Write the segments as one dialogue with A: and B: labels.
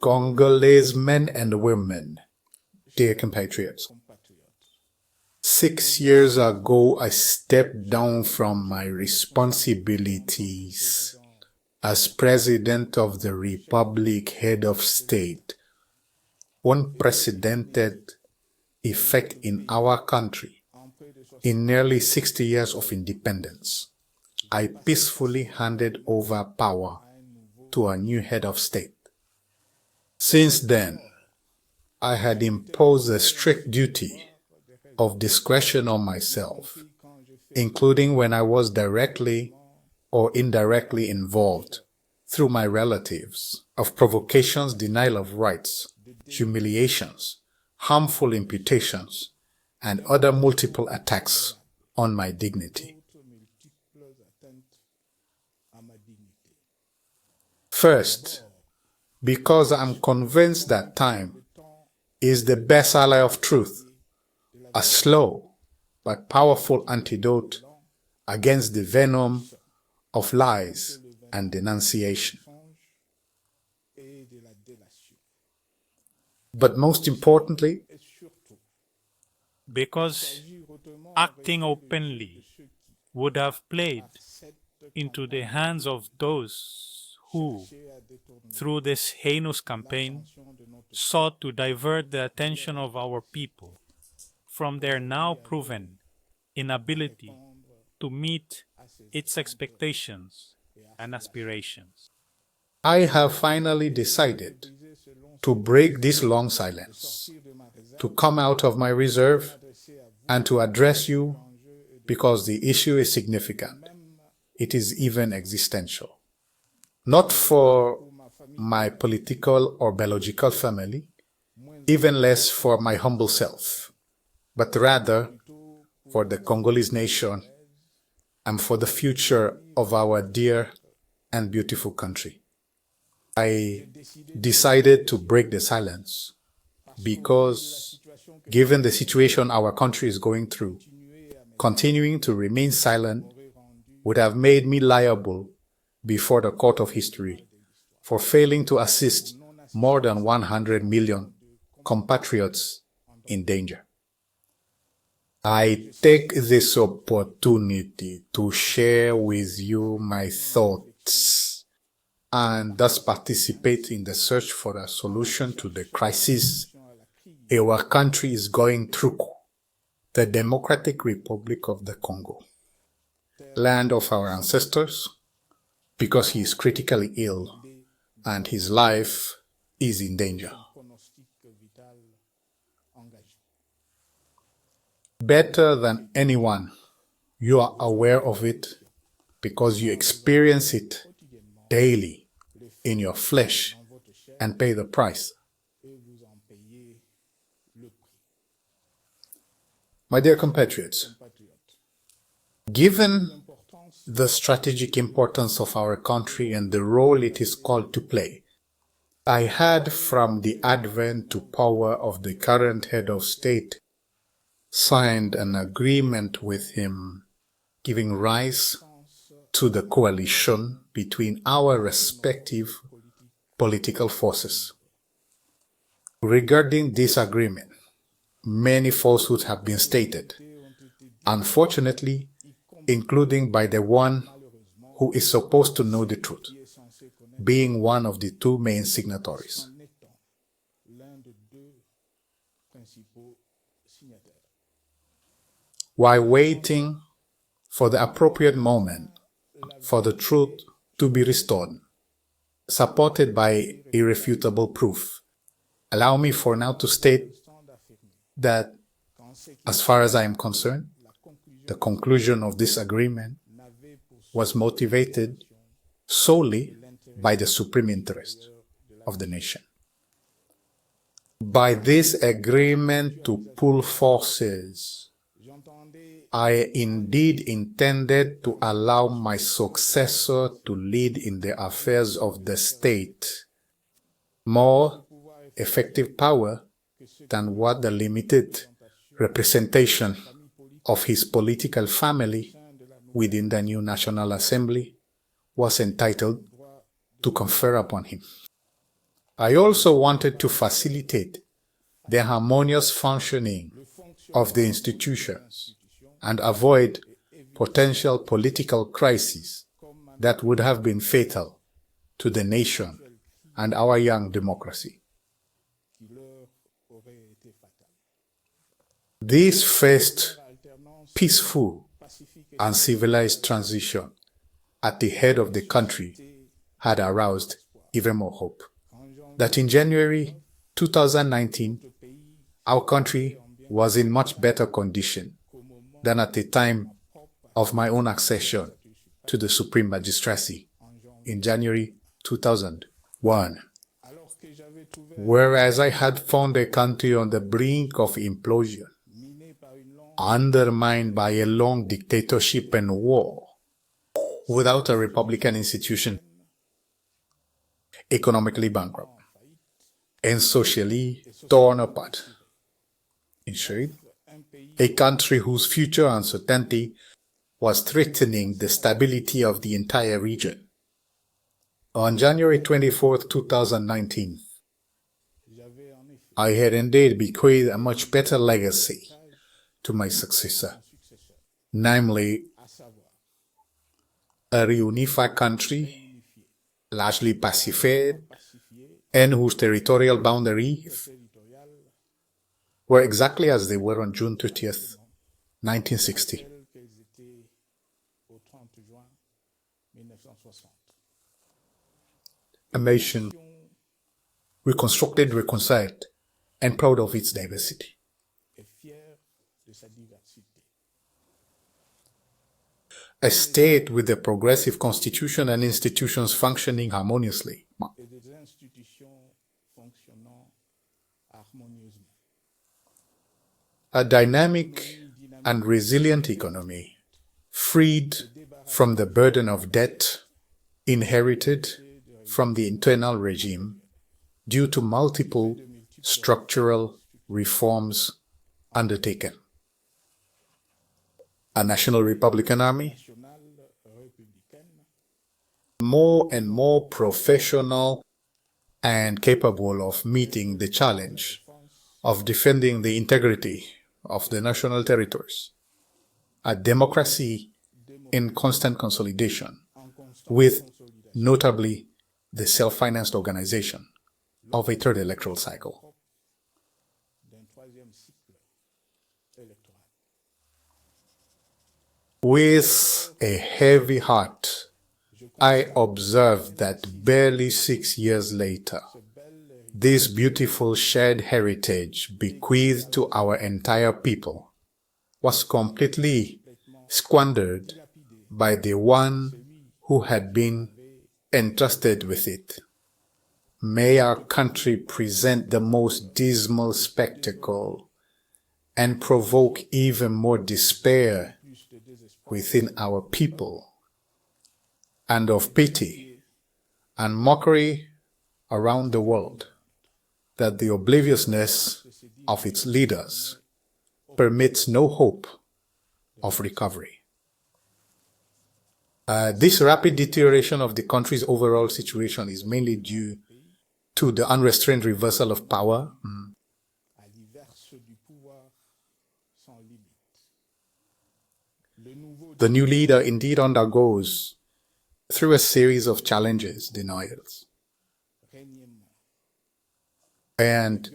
A: Congolese men and women, dear compatriots. 6 years ago, I stepped down from my responsibilities as President of the Republic, head of state. Unprecedented effect in our country. In nearly 60 years of independence, I peacefully handed over power to a new head of state. Since then, I had imposed a strict duty of discretion on myself, including when I was directly or indirectly involved through my relatives of provocations, denial of rights, humiliations, harmful imputations, and other multiple attacks on my dignity. First, because I'm convinced that time is the best ally of truth, a slow but powerful antidote against the venom of lies and denunciation. But most importantly,
B: because acting openly would have played into the hands of those who, through this heinous campaign, sought to divert the attention of our people from their now proven inability to meet its expectations and aspirations.
A: I have finally decided to break this long silence, to come out of my reserve and to address you because the issue is significant. It is even existential. Not for my political or biological family, even less for my humble self, but rather for the Congolese nation and for the future of our dear and beautiful country. I decided to break the silence because, given the situation our country is going through, continuing to remain silent would have made me liable before the court of history for failing to assist more than 100 million compatriots in danger. I take this opportunity to share with you my thoughts and thus participate in the search for a solution to the crisis our country is going through. The Democratic Republic of the Congo, land of our ancestors, because he is critically ill and his life is in danger. Better than anyone, you are aware of it because you experience it daily in your flesh and pay the price. My dear compatriots, given the strategic importance of our country and the role it is called to play, I had from the advent to power of the current head of state signed an agreement with him giving rise to the coalition between our respective political forces. Regarding this agreement, many falsehoods have been stated, unfortunately, including by the one who is supposed to know the truth, being one of the two main signatories. While waiting for the appropriate moment for the truth to be restored, supported by irrefutable proof, allow me for now to state that, as far as I am concerned, the conclusion of this agreement was motivated solely by the supreme interest of the nation. By this agreement to pool forces, I indeed intended to allow my successor to lead in the affairs of the state, more effective power than what the limited representation of his political family within the new National Assembly was entitled to confer upon him. I also wanted to facilitate the harmonious functioning of the institutions and avoid potential political crises that would have been fatal to the nation and our young democracy. This first peaceful and civilized transition at the head of the country had aroused even more hope that in January 2019, our country was in much better condition than at the time of my own accession to the Supreme Magistracy in January 2001. Whereas I had found a country on the brink of implosion, undermined by a long dictatorship and war, without a republican institution, economically bankrupt, and socially torn apart. In short, a country whose future uncertainty was threatening the stability of the entire region. On January 24, 2019, I had indeed bequeathed a much better legacy to my successor, namely a reunified country, largely pacified, and whose territorial boundaries were exactly as they were on June 30th, 1960. A nation reconstructed, reconciled, and proud of its diversity. A state with a progressive constitution and institutions functioning harmoniously. A dynamic and resilient economy, freed from the burden of debt inherited from the internal regime due to multiple structural reforms undertaken. A national Republican army, more and more professional and capable of meeting the challenge of defending the integrity of the national territories. A democracy in constant consolidation, with notably the self-financed organization of a third electoral cycle. With a heavy heart, I observed that barely 6 years later, this beautiful shared heritage bequeathed to our entire people was completely squandered by the one who had been entrusted with it. May our country present the most dismal spectacle and provoke even more despair within our people, and of pity and mockery around the world, that the obliviousness of its leaders permits no hope of recovery. This rapid deterioration of the country's overall situation is mainly due to the unrestrained reversal of power. The new leader indeed undergoes, through a series of challenges, denials, and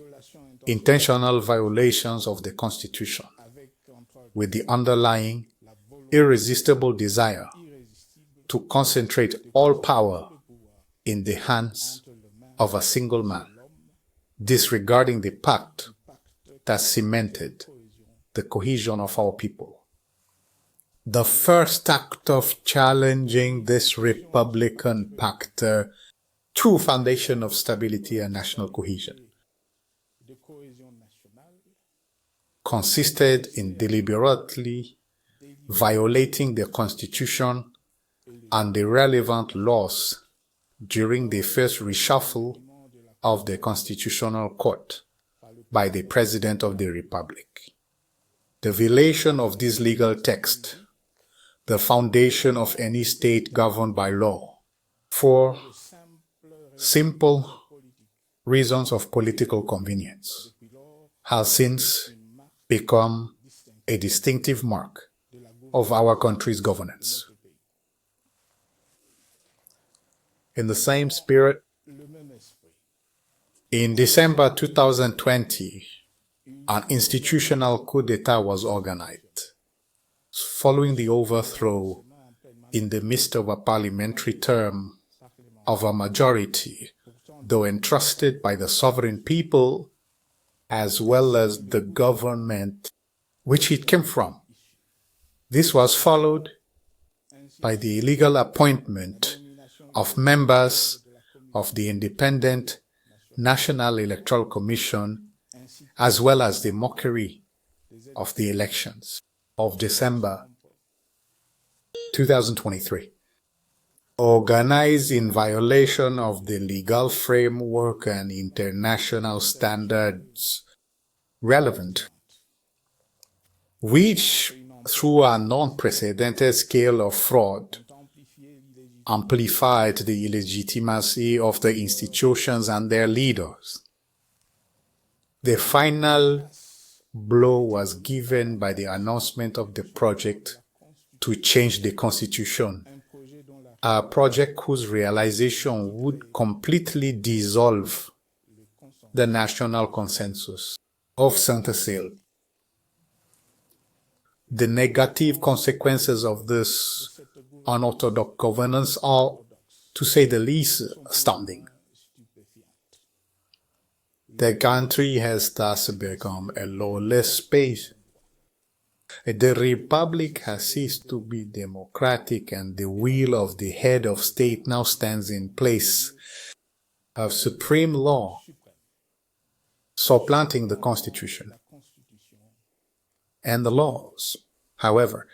A: intentional violations of the Constitution, with the underlying irresistible desire to concentrate all power in the hands of a single man, disregarding the pact that cemented the cohesion of our people. The first act of challenging this Republican pact, true foundation of stability and national cohesion, consisted in deliberately violating the Constitution and the relevant laws during the first reshuffle of the Constitutional Court by the President of the Republic. The violation of this legal text, the foundation of any state governed by law, for simple reasons of political convenience, has since become a distinctive mark of our country's governance. In the same spirit, in December 2020, an institutional coup d'etat was organized, following the overthrow in the midst of a parliamentary term of a majority, though entrusted by the sovereign people as well as the government which it came from. This was followed by the illegal appointment of members of the Independent National Electoral Commission, as well as the mockery of the elections of December 2023, organized in violation of the legal framework and international standards relevant, which, through an unprecedented scale of fraud, amplified the illegitimacy of the institutions and their leaders. The final blow was given by the announcement of the project to change the constitution, a project whose realization would completely dissolve the national consensus of Saint-Cécile. The negative consequences of this unorthodox governance are, to say the least, astounding. The country has thus become a lawless space. The republic has ceased to be democratic, and the will of the head of state now stands in place of supreme law, supplanting the constitution and the laws, however,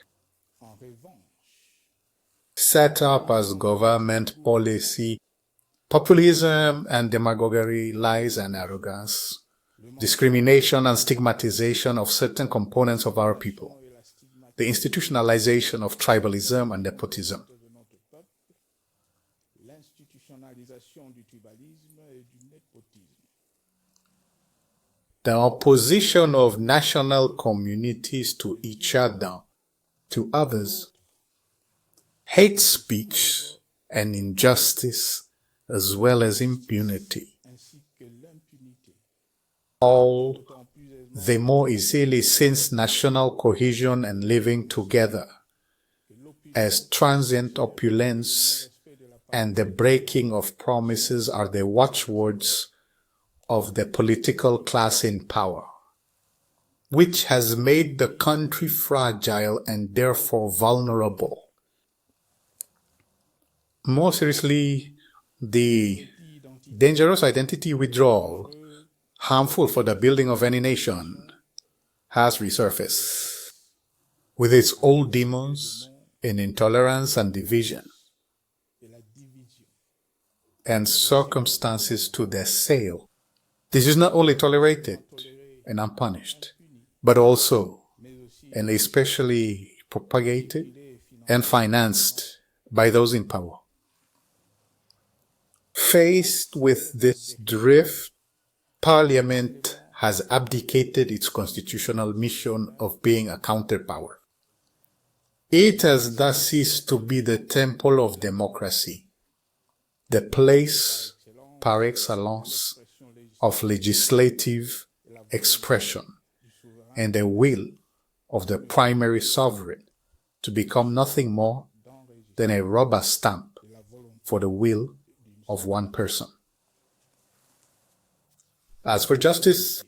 A: set up as government policy. Populism and demagoguery, lies and arrogance, discrimination and stigmatization of certain components of our people, the institutionalization of tribalism and nepotism. The opposition of national communities to each other, to others, hate speech and injustice, as well as impunity. All the more easily since national cohesion and living together, as transient opulence and the breaking of promises are the watchwords of the political class in power, which has made the country fragile and therefore vulnerable. More seriously, the dangerous identity withdrawal, harmful for the building of any nation, has resurfaced, with its old demons in intolerance and division, and circumstances to their sale. This is not only tolerated and unpunished, but also and especially propagated and financed by those in power. Faced with this drift, Parliament has abdicated its constitutional mission of being a counterpower. It has thus ceased to be the temple of democracy, the place par excellence of legislative expression, and the will of the primary sovereign to become nothing more than a rubber stamp for the will of one person. As for justice,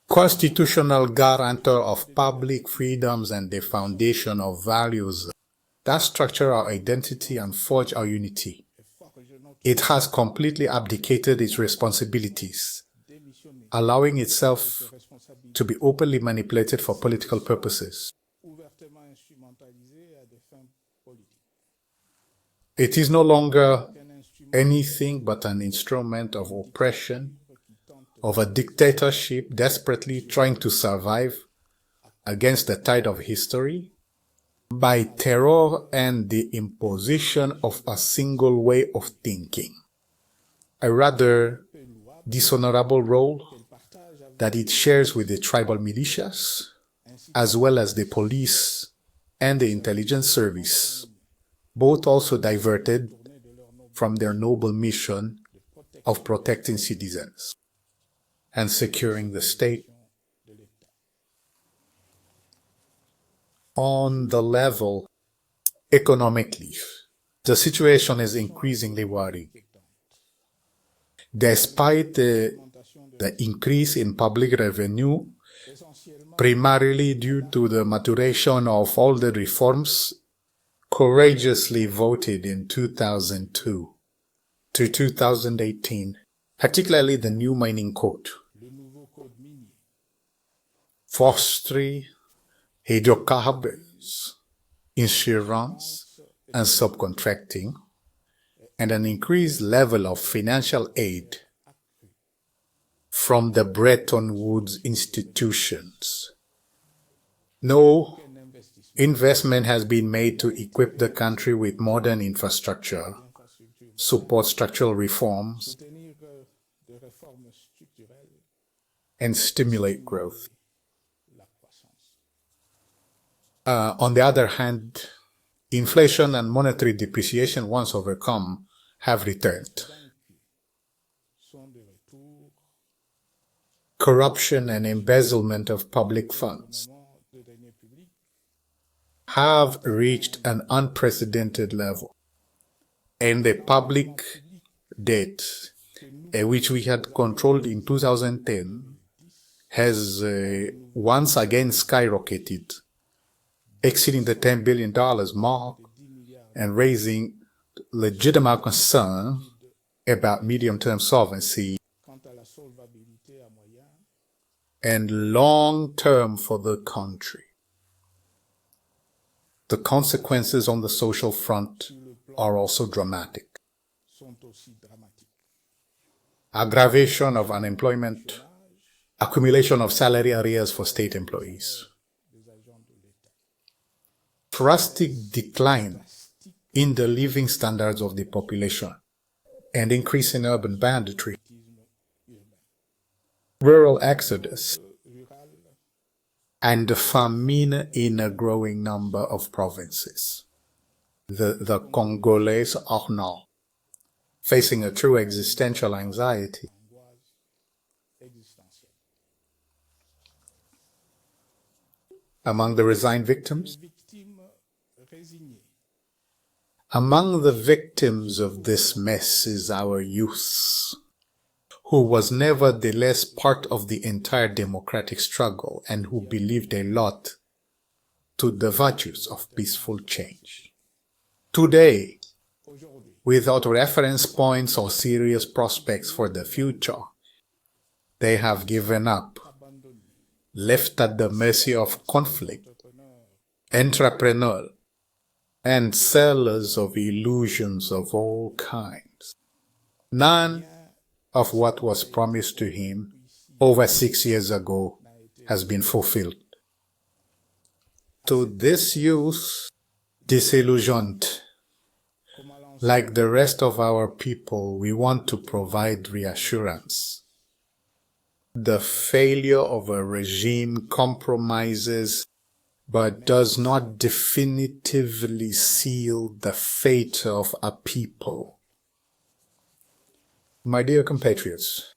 A: constitutional guarantor of public freedoms and the foundation of values that structure our identity and forge our unity, it has completely abdicated its responsibilities, allowing itself to be openly manipulated for political purposes. It is no longer anything but an instrument of oppression, of a dictatorship desperately trying to survive against the tide of history, by terror and the imposition of a single way of thinking, a rather dishonorable role that it shares with the tribal militias, as well as the police and the intelligence service, both also diverted from their noble mission of protecting citizens and securing the state. On the level economically, the situation is increasingly worrying. Despite the increase in public revenue, primarily due to the maturation of all the reforms courageously voted in 2002 to 2018, particularly the new mining code, forestry, hydrocarbons, insurance, and subcontracting, and an increased level of financial aid from the Bretton Woods institutions. No investment has been made to equip the country with modern infrastructure, support structural reforms, and stimulate growth. On the other hand, inflation and monetary depreciation, once overcome, have returned. Corruption and embezzlement of public funds have reached an unprecedented level, and the public debt, which we had controlled in 2010, has once again skyrocketed, exceeding the $10 billion mark and raising legitimate concern about medium-term solvency and long-term for the country. The consequences on the social front are also dramatic. Aggravation of unemployment, accumulation of salary arrears for state employees, drastic decline in the living standards of the population, and increase in urban banditry, rural exodus, and the famine in a growing number of provinces. The Congolese are now facing a true existential anxiety. Among the resigned victims? Among the victims of this mess is our youth, who was nevertheless part of the entire democratic struggle and who believed a lot to the virtues of peaceful change. Today, without reference points or serious prospects for the future, they have given up, left at the mercy of conflict, entrepreneurs, and sellers of illusions of all kinds. None of what was promised to him over 6 years ago has been fulfilled. To this youth, disillusioned, like the rest of our people, we want to provide reassurance. The failure of a regime compromises but does not definitively seal the fate of a people. My dear compatriots,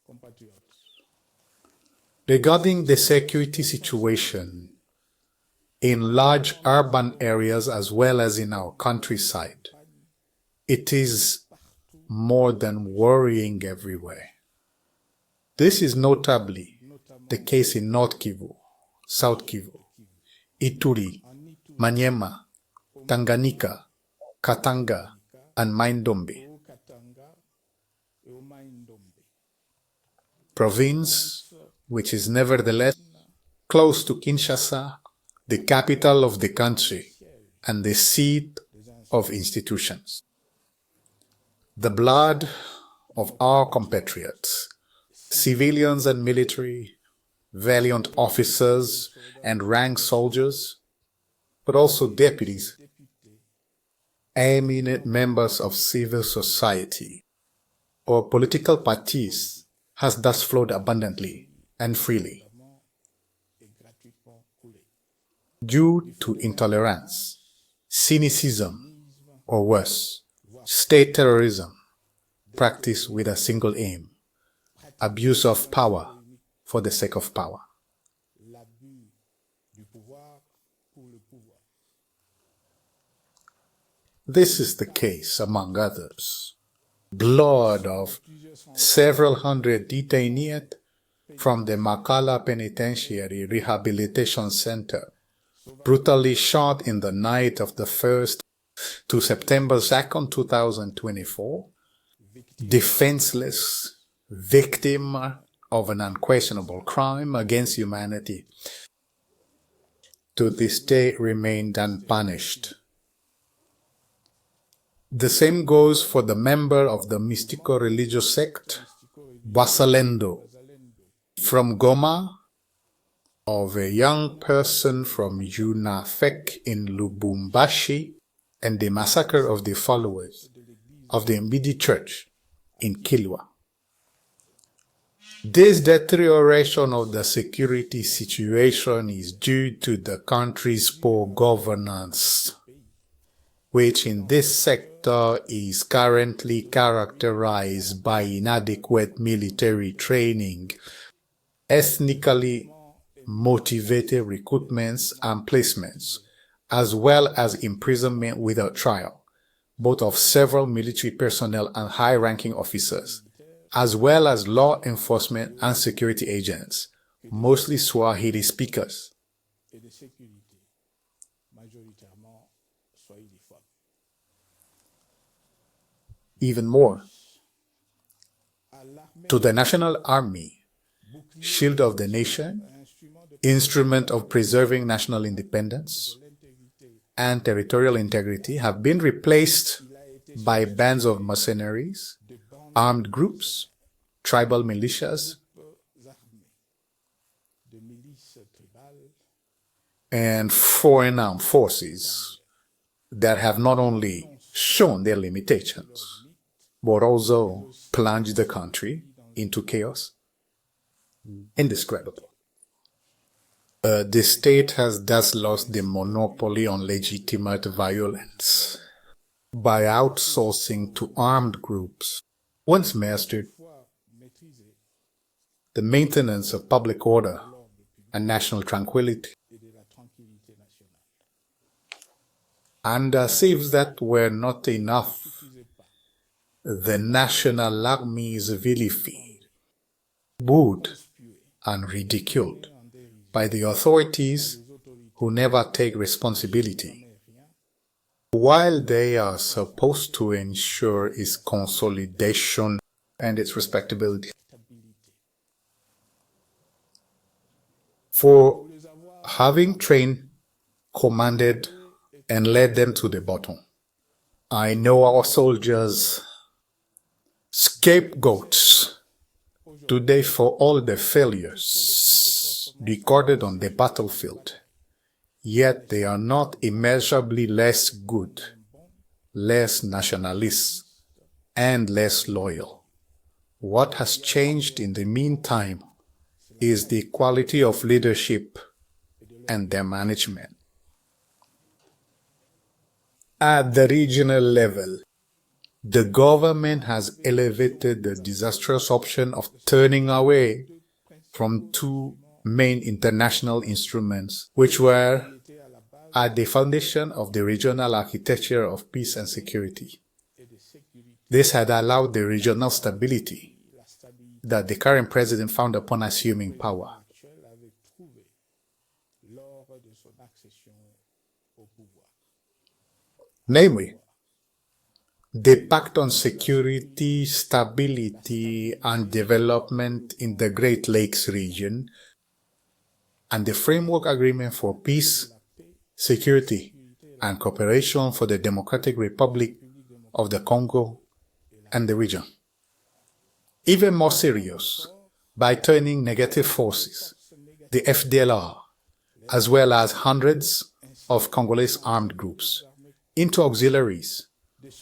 A: regarding the security situation in large urban areas as well as in our countryside, it is more than worrying everywhere. This is notably the case in North Kivu, South Kivu, Ituri, Maniema, Tanganyika, Katanga, and Mai-Ndombe. Province, which is nevertheless close to Kinshasa, the capital of the country and the seat of institutions. The blood of our compatriots, civilians and military, valiant officers and rank soldiers, but also deputies, eminent members of civil society, or political parties has thus flowed abundantly and freely due to intolerance, cynicism, or worse, state terrorism practiced with a single aim: abuse of power for the sake of power. This is the case, among others. Blood of several hundred detainees from the Makala Penitentiary Rehabilitation Center, brutally shot in the night of the 1st to September 2nd, 2024, defenseless victim of an unquestionable crime against humanity, to this day remained unpunished. The same goes for the member of the mystical religious sect, Basalendo, from Goma, of a young person from Unafek in Lubumbashi, and the massacre of the followers of the Mbidi Church in Kilwa. This deterioration of the security situation is due to the country's poor governance, which in this sector is currently characterized by inadequate military training, ethnically motivated recruitments and placements, as well as imprisonment without trial, both of several military personnel and high-ranking officers, as well as law enforcement and security agents, mostly Swahili speakers. Even more, to the National Army, shield of the nation, instrument of preserving national independence and territorial integrity, have been replaced by bands of mercenaries, armed groups, tribal militias, and foreign armed forces that have not only shown their limitations, but also plunged the country into chaos. Indescribable. The state has thus lost the monopoly on legitimate violence by outsourcing to armed groups, once mastered, the maintenance of public order and national tranquility. And as if that were not enough, the National Army is vilified, booed, and ridiculed by the authorities who never take responsibility, while they are supposed to ensure its consolidation and its respectability. For having trained, commanded, and led them to the bottom, I know our soldiers, scapegoats today for all the failures recorded on the battlefield, yet they are not immeasurably less good, less nationalist, and less loyal. What has changed in the meantime is the quality of leadership and their management. At the regional level, the government has elevated the disastrous option of turning away from two main international instruments, which were at the foundation of the regional architecture of peace and security. This had allowed the regional stability that the current president found upon assuming power. Namely, the Pact on Security, Stability, and Development in the Great Lakes region, and the Framework Agreement for Peace, Security, and Cooperation for the Democratic Republic of the Congo and the region. Even more serious, by turning negative forces, the FDLR, as well as hundreds of Congolese armed groups, into auxiliaries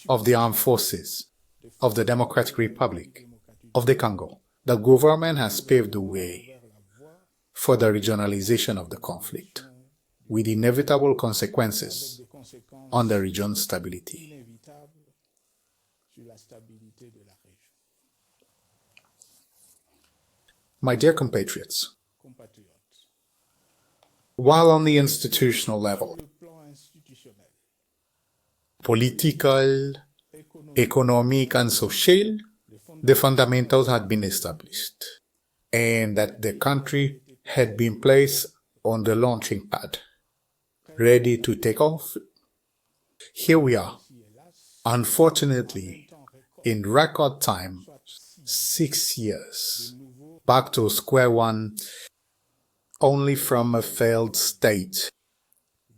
A: of the armed forces of the Democratic Republic of the Congo the government has paved the way for the regionalization of the conflict, with inevitable consequences on the region's stability. My dear compatriots, while on the institutional level, political, economic, and social, the fundamentals had been established, and that the country had been placed on the launching pad, ready to take off. Here we are, unfortunately, in record time, 6 years, back to square one, only from a failed state,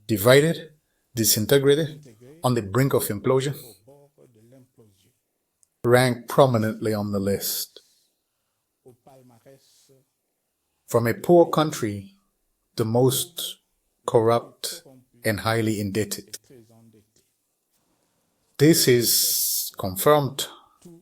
A: divided, disintegrated, on the brink of implosion, ranked prominently on the list. From a poor country, the most corrupt and highly indebted. This is confirmed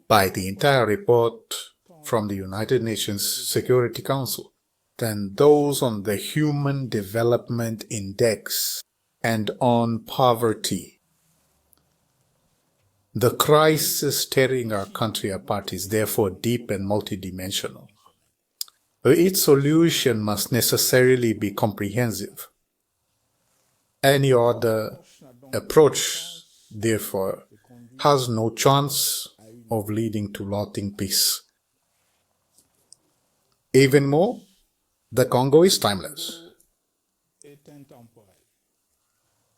A: by the entire report from the United Nations Security Council, than those on the Human Development Index and on poverty. The crisis tearing our country apart is therefore deep and multidimensional. Its solution must necessarily be comprehensive. Any other approach, therefore, has no chance of leading to lasting peace. Even more, the Congo is timeless.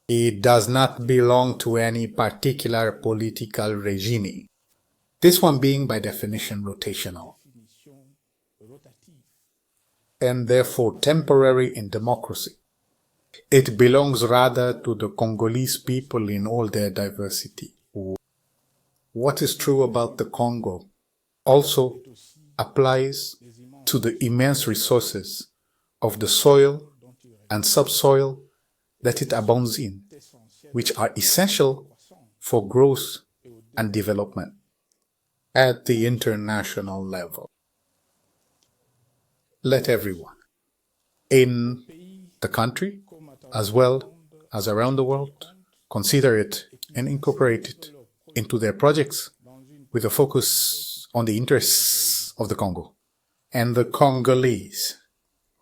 A: It does not belong to any particular political regime, this one being by definition rotational, and therefore temporary in democracy. It belongs rather to the Congolese people in all their diversity. What is true about the Congo also applies to the immense resources of the soil and subsoil that it abounds in, which are essential for growth and development at the international level. Let everyone, in the country as well as around the world, consider it and incorporate it into their projects with a focus on the interests of the Congo and the Congolese,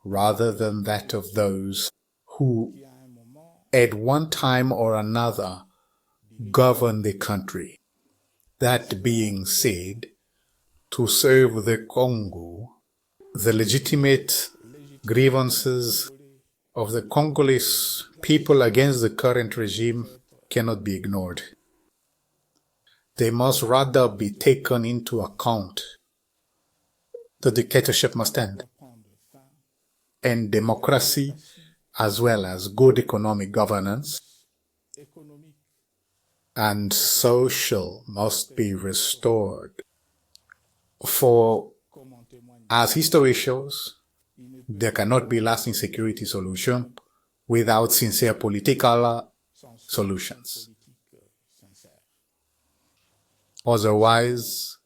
A: rather than that of those who at one time or another govern the country. That being said, to serve the Congo, the legitimate grievances of the Congolese people against the current regime cannot be ignored. They must rather be taken into account. The dictatorship must end, and democracy, as well as good economic governance and social, must be restored. For, as history shows, there cannot be lasting security solution without sincere political solutions. Otherwise,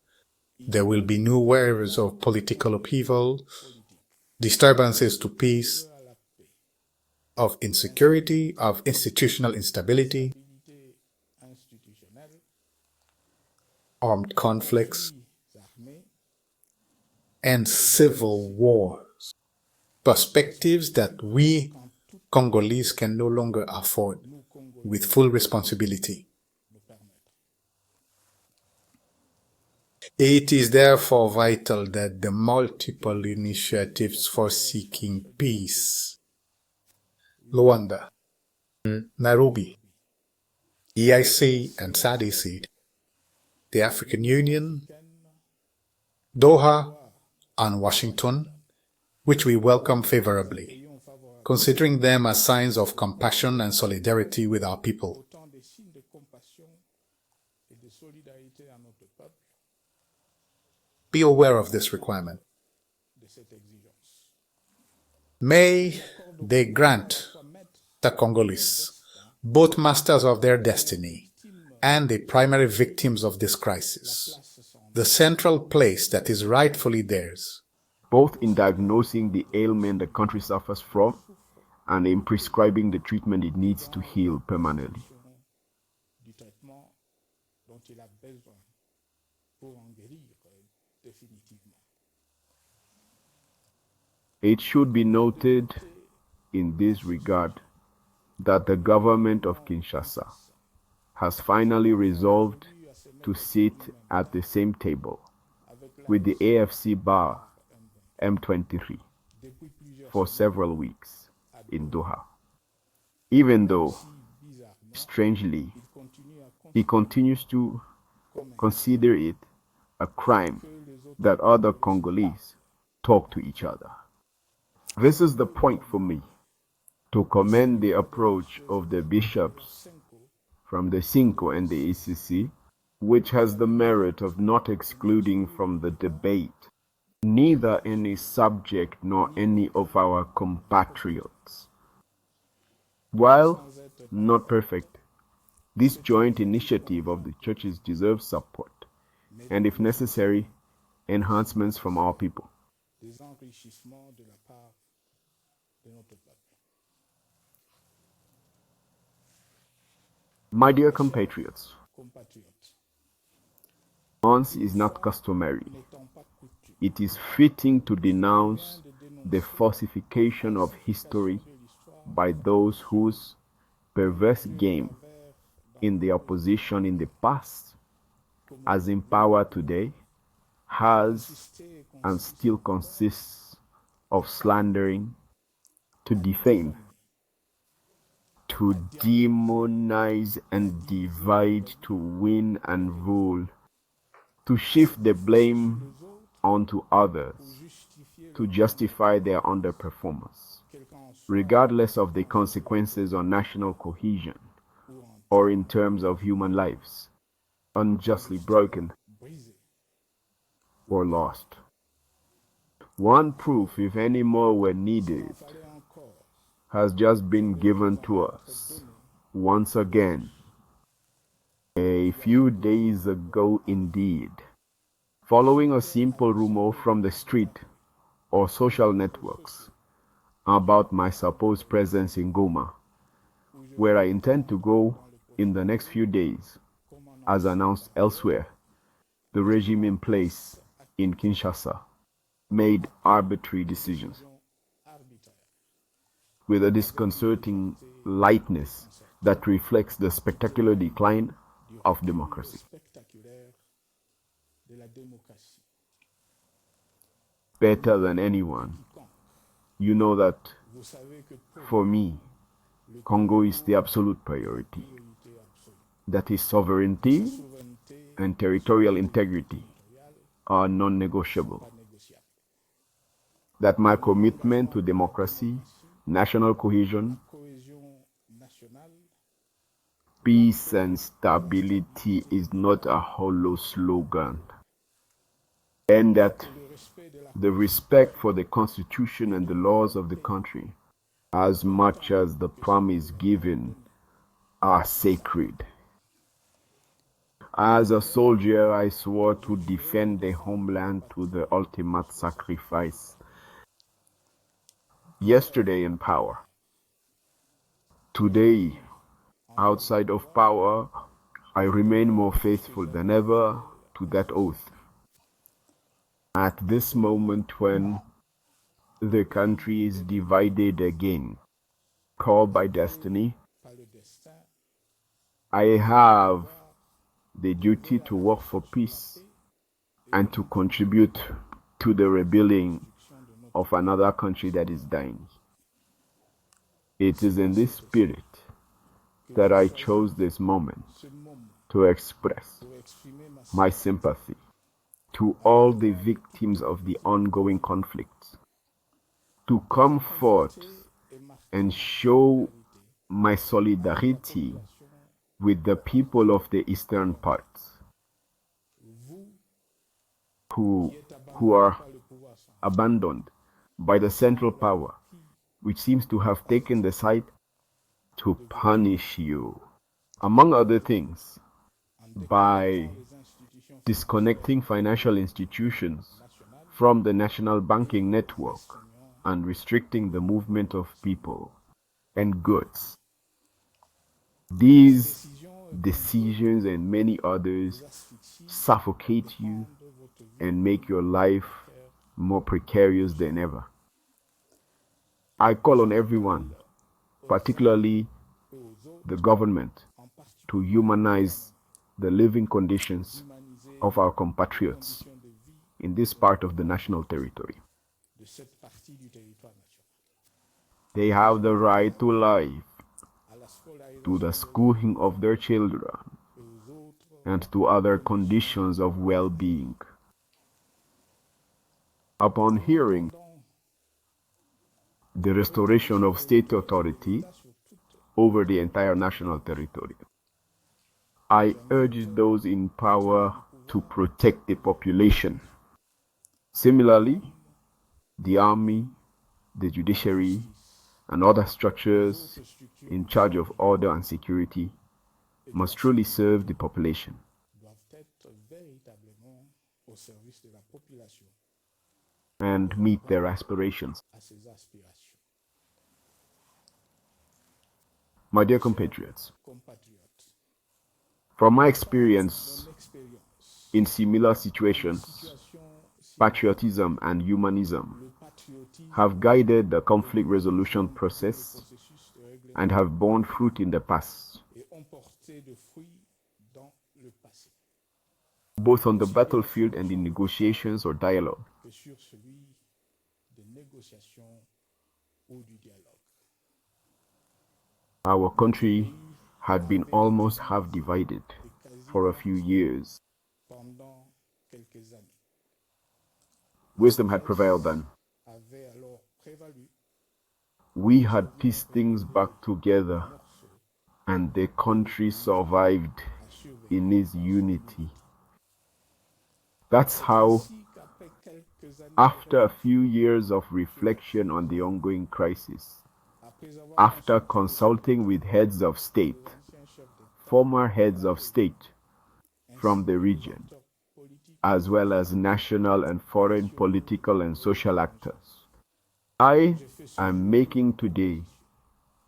A: there will be new waves of political upheaval, disturbances to peace, of insecurity, of institutional instability, armed conflicts, and civil wars, perspectives that we Congolese can no longer afford with full responsibility. It is therefore vital that the multiple initiatives for seeking peace, Luanda, Nairobi, EIC and SADC, the African Union, Doha, and Washington, which we welcome favorably, considering them as signs of compassion and solidarity with our people. Be aware of this requirement. May they grant the Congolese, both masters of their destiny and the primary victims of this crisis, the central place that is rightfully theirs,
C: both in diagnosing the ailment the country suffers from and in prescribing the treatment it needs to heal permanently. It should be noted in this regard that the government of Kinshasa has finally resolved to sit at the same table with the AFC bar M23 for several weeks in Doha, even though, strangely, he continues to consider it a crime that other Congolese talk to each other. This is the point for me to commend the approach of the bishops from the Cinco and the ECC, which has the merit of not excluding from the debate neither any subject nor any of our compatriots. While not perfect, this joint initiative of the churches deserves support and, if necessary, enhancements from our people. My dear compatriots, once is not customary. It is fitting to denounce the falsification of history by those whose perverse game in the opposition in the past, as in power today, has and still consists of slandering, to defame, to demonize and divide, to win and rule, to shift the blame onto others, to justify their underperformance, regardless of the consequences on national cohesion or in terms of human lives, unjustly broken or lost. One proof, if any more were needed, has just been given to us once again, a few days ago indeed, following a simple rumor from the street or social networks about my supposed presence in Goma, where I intend to go in the next few days, as announced elsewhere. The regime in place in Kinshasa made arbitrary decisions with a disconcerting lightness that reflects the spectacular decline of democracy. Better than anyone, you know that for me, Congo is the absolute priority. That is, sovereignty and territorial integrity are non-negotiable. That my commitment to democracy, national cohesion, peace and stability is not a hollow slogan, and that the respect for the constitution and the laws of the country, as much as the promise given, are sacred. As a soldier, I swore to defend the homeland to the ultimate sacrifice. Yesterday in power, today outside of power, I remain more faithful than ever to that oath. At this moment when the country is divided again, called by destiny, I have the duty to work for peace and to contribute to the rebuilding of another country that is dying. It is in this spirit that I chose this moment to express my sympathy to all the victims of the ongoing conflicts, to come forth and show my solidarity with the people of the eastern parts who are abandoned by the central power, which seems to have taken the side to punish you, among other things, by disconnecting financial institutions from the national banking network and restricting the movement of people and goods. These decisions and many others suffocate you and make your life more precarious than ever. I call on everyone, particularly the government, to humanize the living conditions of our compatriots in this part of the national territory. They have the right to life, to the schooling of their children, and to other conditions of well-being. Upon hearing the restoration of state authority over the entire national territory, I urge those in power to protect the population. Similarly, the army, the judiciary, and other structures in charge of order and security must truly serve the population and meet their aspirations. My dear compatriots, from my experience in similar situations, patriotism and humanism have guided the conflict resolution process and have borne fruit in the past, both on the battlefield and in negotiations or dialogue. Our country had been almost half divided for a few years. Wisdom had prevailed then. We had pieced things back together, and the country survived in its unity. That's how, after a few years of reflection on the ongoing crisis, after consulting with heads of state, former heads of state from the region, as well as national and foreign political and social actors, I am making today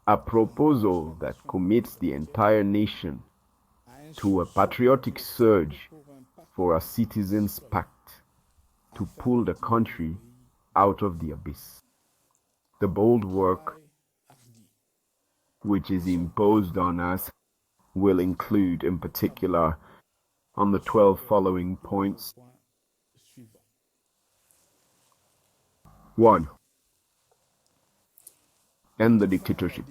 C: a proposal that commits the entire nation to a patriotic surge for a citizens' pact to pull the country out of the abyss. The bold work which is imposed on us will include, in particular, on the 12 following points. 1. End the dictatorship,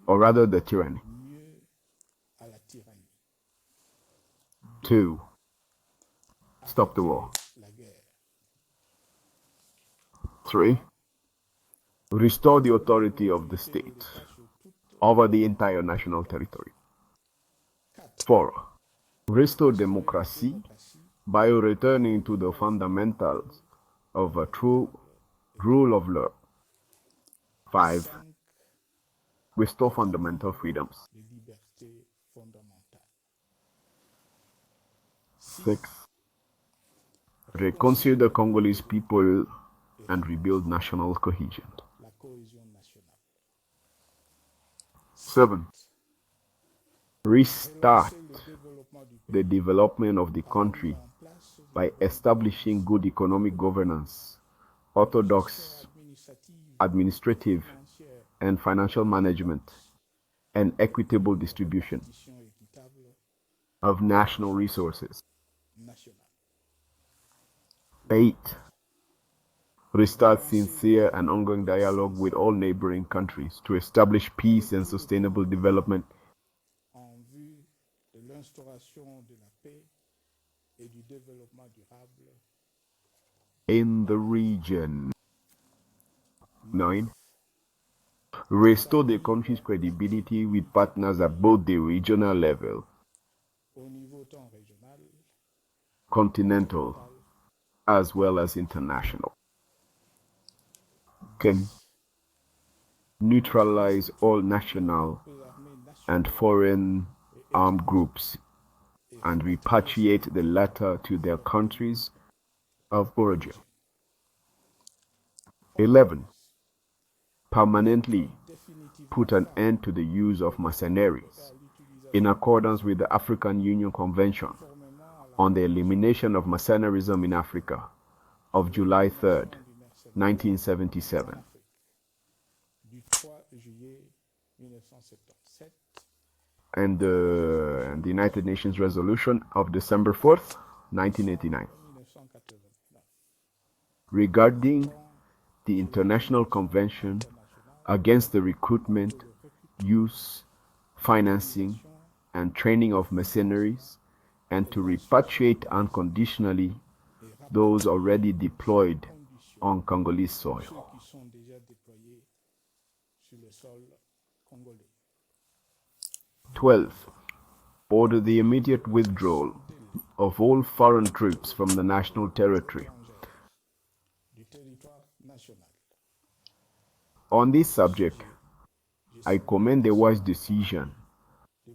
C: or rather the tyranny. 2. Stop the war. 3. Restore the authority of the state over the entire national territory. 4. Restore democracy by returning to the fundamentals of a true rule of law. 5. Restore fundamental freedoms. 6. Reconcile the Congolese people and rebuild national cohesion. 7. Restart the development of the country by establishing good economic governance, orthodox administrative and financial management, and equitable distribution of national resources. 8. Restart sincere and ongoing dialogue with all neighboring countries to establish peace and sustainable development in the region. 9. Restore the country's credibility with partners at both the regional level, continental, as well as international. 10. Neutralize all national and foreign armed groups and repatriate the latter to their countries of origin. 11. Permanently put an end to the use of mercenaries in accordance with the African Union Convention on the Elimination of Mercenarism in Africa of July 3rd, 1977. And the United Nations Resolution of December 4th, 1989. Regarding the International Convention against the recruitment, use, financing, and training of mercenaries, and to repatriate unconditionally those already deployed on Congolese soil. 12. Order the immediate withdrawal of all foreign troops from the national territory. On this subject, I commend the wise decision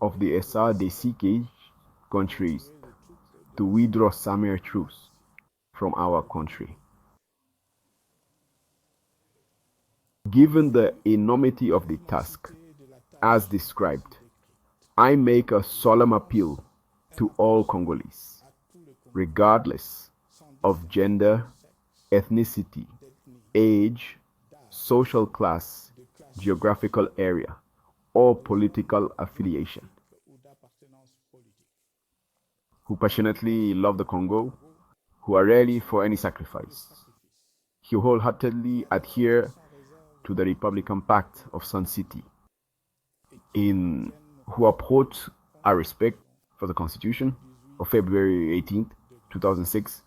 C: of the SADC countries to withdraw some troops from our country. Given the enormity of the task, as described, I make a solemn appeal to all Congolese, regardless of gender, ethnicity, age, social class, geographical area, or political affiliation, who passionately love the Congo, who are ready for any sacrifice, who wholeheartedly adhere to the Republican Pact of Sun City, who uphold our respect for the Constitution of February 18, 2006,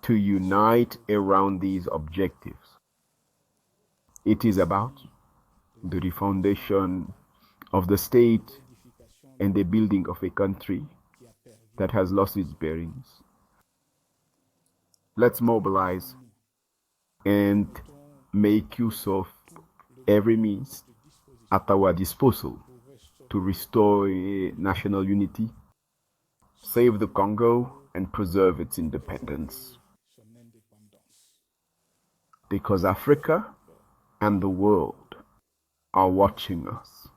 C: to unite around these objectives. It is about the refoundation of the state and the building of a country that has lost its bearings. Let's mobilize and make use of every means at our disposal to restore national unity, save the Congo, and preserve its independence. Because Africa and the world are watching us.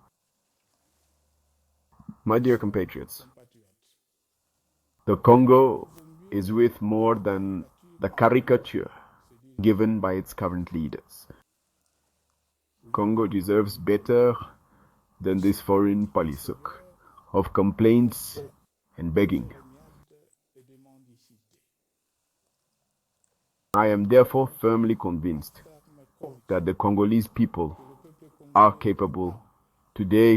C: My dear compatriots, the Congo is worth more than the caricature given by its current leaders. Congo deserves better than this foreign palisok of complaints and begging. I am therefore firmly convinced that the Congolese people are capable, today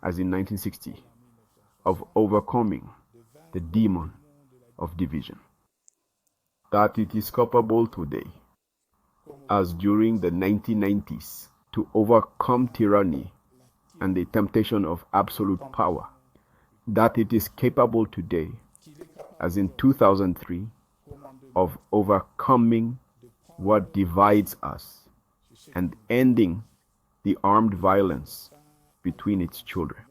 C: as in 1960, of overcoming the demon of division. That it is capable today, as during the 1990s, to overcome tyranny and the temptation of absolute power. That it is capable today, as in 2003, of overcoming what divides us and ending the armed violence between its children.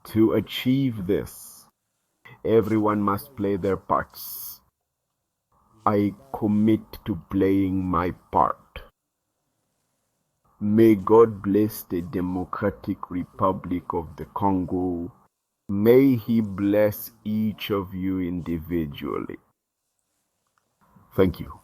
C: To achieve this, everyone must play their parts. I commit to playing my part. May God bless the Democratic Republic of the Congo. May He bless each of you individually. Thank you.